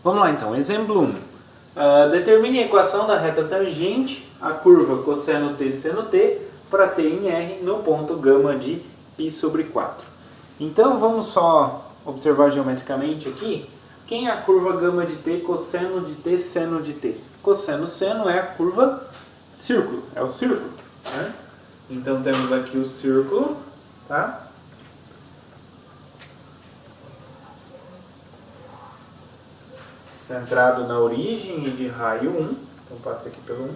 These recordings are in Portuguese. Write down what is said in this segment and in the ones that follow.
Vamos lá então, exemplo 1. Determine a equação da reta tangente à curva cosseno t seno t para t em R no ponto gama de π sobre 4. Então vamos só observar geometricamente aqui. Quem é a curva gama de t cosseno de t seno de t? Cosseno seno é a curva círculo, é o círculo, né? Então temos aqui o círculo, tá? Centrado na origem e de raio 1, então passa aqui pelo 1,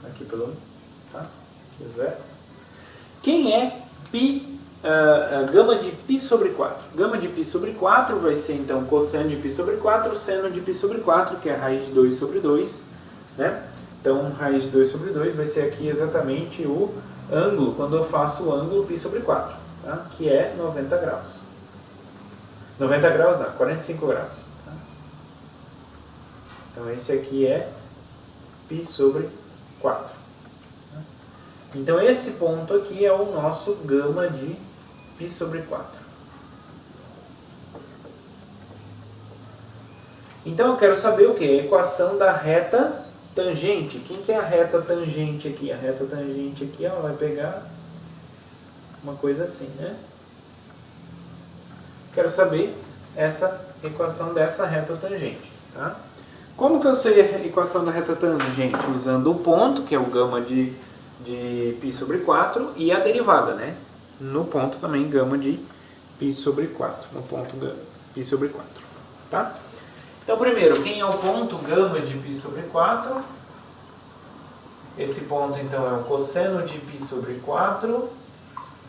aqui pelo 1, tá? Aqui o 0. Quem é gama de π sobre 4? Gama de π sobre 4 vai ser então cosseno de π sobre 4, seno de π sobre 4, que é raiz de 2 sobre 2, né? Então raiz de 2 sobre 2 vai ser aqui exatamente o ângulo, quando eu faço o ângulo π sobre 4, tá? Que é 90 graus. 90 graus não, 45 graus. Então esse aqui é π sobre 4. Então esse ponto aqui é o nosso gama de π sobre 4. Então eu quero saber o que? A equação da reta tangente. Quem que é a reta tangente aqui? A reta tangente aqui ela vai pegar uma coisa assim, né? Quero saber essa equação dessa reta tangente, tá? Como que eu sei a equação da reta tangente? Usando o ponto, que é o gama de π sobre 4, e a derivada, né? No ponto também gama de π sobre 4. No ponto π sobre 4. Tá? Então, primeiro, quem é o ponto gama de π sobre 4? Esse ponto, então, é o cosseno de π sobre 4,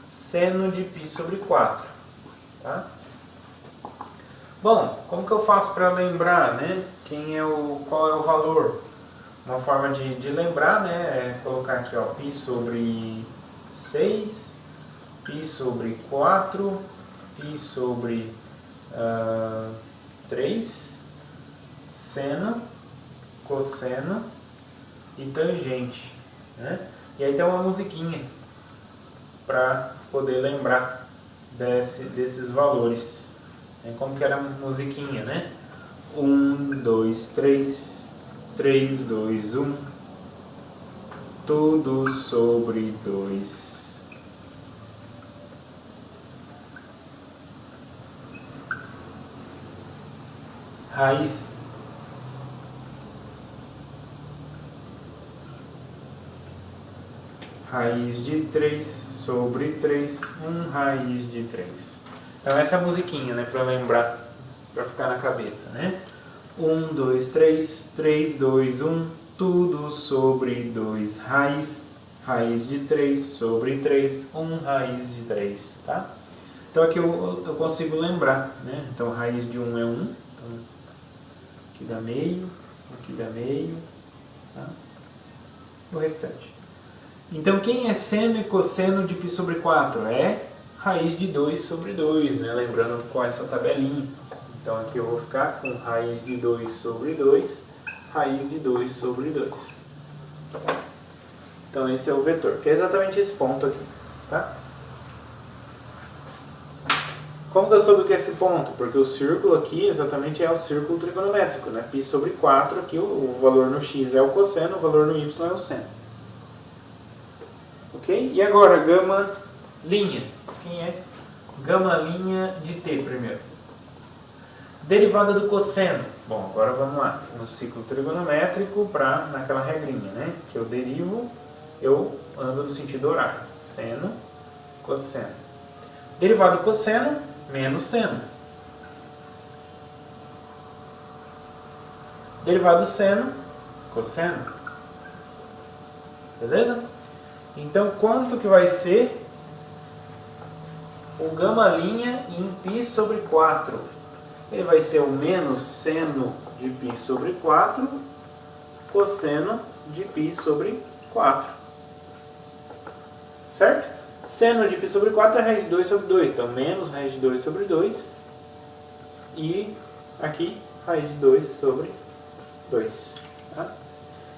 seno de π sobre 4. Tá? Bom, como que eu faço para lembrar, né? Qual é o valor? Uma forma de lembrar, né, é colocar aqui, ó, π sobre 6, π sobre 4, π sobre 3, seno, cosseno e tangente, né? E aí tem uma musiquinha para poder lembrar desses valores. Como que era a musiquinha, né? 1, 2, 3, 3, 2, 1, tudo sobre 2. Raiz. Raiz de 3 sobre 3, 1 raiz de 3. Então essa é a musiquinha, né, para lembrar, para ficar na cabeça, né? 1, 2, 3, 3, 2, 1, tudo sobre 2 raiz, raiz de 3 sobre 3, 1 raiz de 3, tá? Então aqui eu consigo lembrar, né? Então raiz de 1 é 1, então aqui dá meio, tá? O restante. Então quem é seno e cosseno de π sobre 4? É raiz de 2 sobre 2, né? Lembrando com essa tabelinha. Então aqui eu vou ficar com raiz de 2 sobre 2, raiz de 2 sobre 2. Então esse é o vetor, que é exatamente esse ponto aqui, tá? Como que eu soube que é esse ponto? Porque o círculo aqui exatamente é o círculo trigonométrico, né? Π sobre 4, aqui o valor no x é o cosseno, o valor no y é o seno. Ok? E agora, gama linha. Quem é gama linha de t primeiro? Derivada do cosseno. Bom, agora vamos lá. No ciclo trigonométrico, naquela regrinha, né? Que eu derivo, eu ando no sentido horário. Seno, cosseno. Derivado do cosseno, menos seno. Derivado do seno, cosseno. Beleza? Então, quanto que vai ser o gama linha em π sobre 4? Ele vai ser o menos seno de π sobre 4, cosseno de π sobre 4. Certo? Seno de π sobre 4 é raiz de 2 sobre 2. Então, menos raiz de 2 sobre 2. E aqui, raiz de 2 sobre 2. Tá?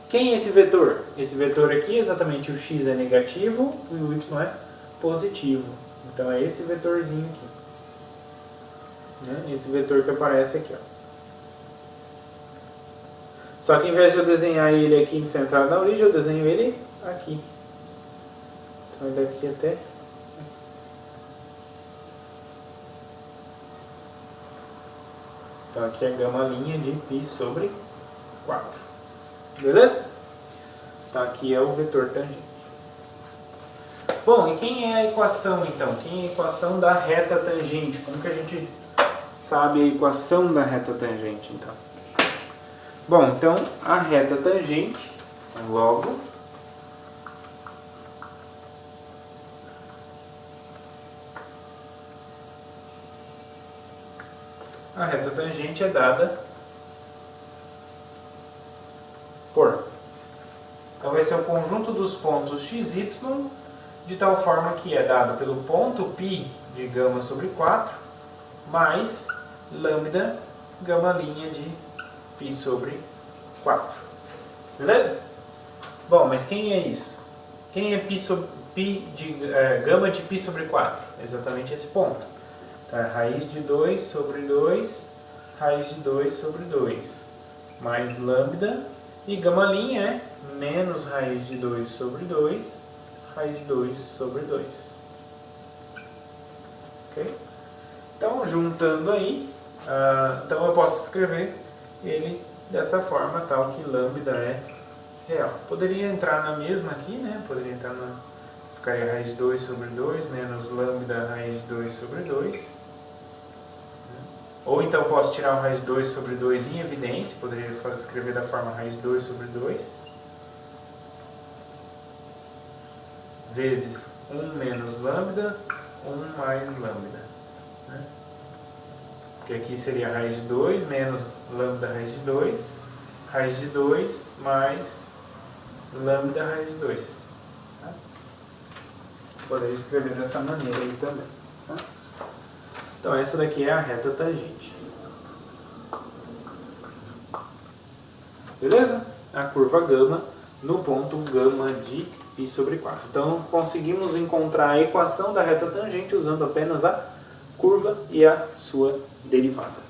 Quem é esse vetor? Esse vetor aqui, exatamente, o x é negativo e o y é positivo. Então é esse vetorzinho aqui. Né? Esse vetor que aparece aqui. Ó. Só que em vez de eu desenhar ele aqui centrado na origem, eu desenho ele aqui. Então daqui até... Então aqui é gama' de π sobre 4. Beleza? Então aqui é o vetor tangente. Bom, e quem é a equação então? Quem é a equação da reta tangente? Como que a gente sabe a equação da reta tangente então? Bom, então a reta tangente, logo, a reta tangente é dada por... Então vai ser o conjunto dos pontos x, y, de tal forma que é dado pelo ponto π de γ sobre 4, mais lambda γ' de π sobre 4. Beleza? Bom, mas quem é isso? Quem é γ de π sobre 4? Exatamente esse ponto. Então, é raiz de 2 sobre 2, raiz de 2 sobre 2, mais lambda, e γ' é menos raiz de 2 sobre 2, raiz de 2 sobre 2. Ok? Então, juntando aí, então eu posso escrever ele dessa forma, tal que lambda é real. Poderia entrar na mesma aqui, né? Poderia entrar na... Ficaria raiz de 2 sobre 2, menos lambda raiz de 2 sobre 2. Ou então posso tirar o raiz de 2 sobre 2 em evidência, poderia escrever da forma raiz de 2 sobre 2, vezes 1 menos lambda, 1 mais lambda. Né? Porque aqui seria raiz de 2 menos lambda raiz de 2, raiz de 2 mais lambda raiz de 2. Tá? Poderia escrever dessa maneira aí também. Tá? Então essa daqui é a reta tangente. Beleza? A curva γ no ponto γ de π sobre 4. Então conseguimos encontrar a equação da reta tangente usando apenas a curva e a sua derivada.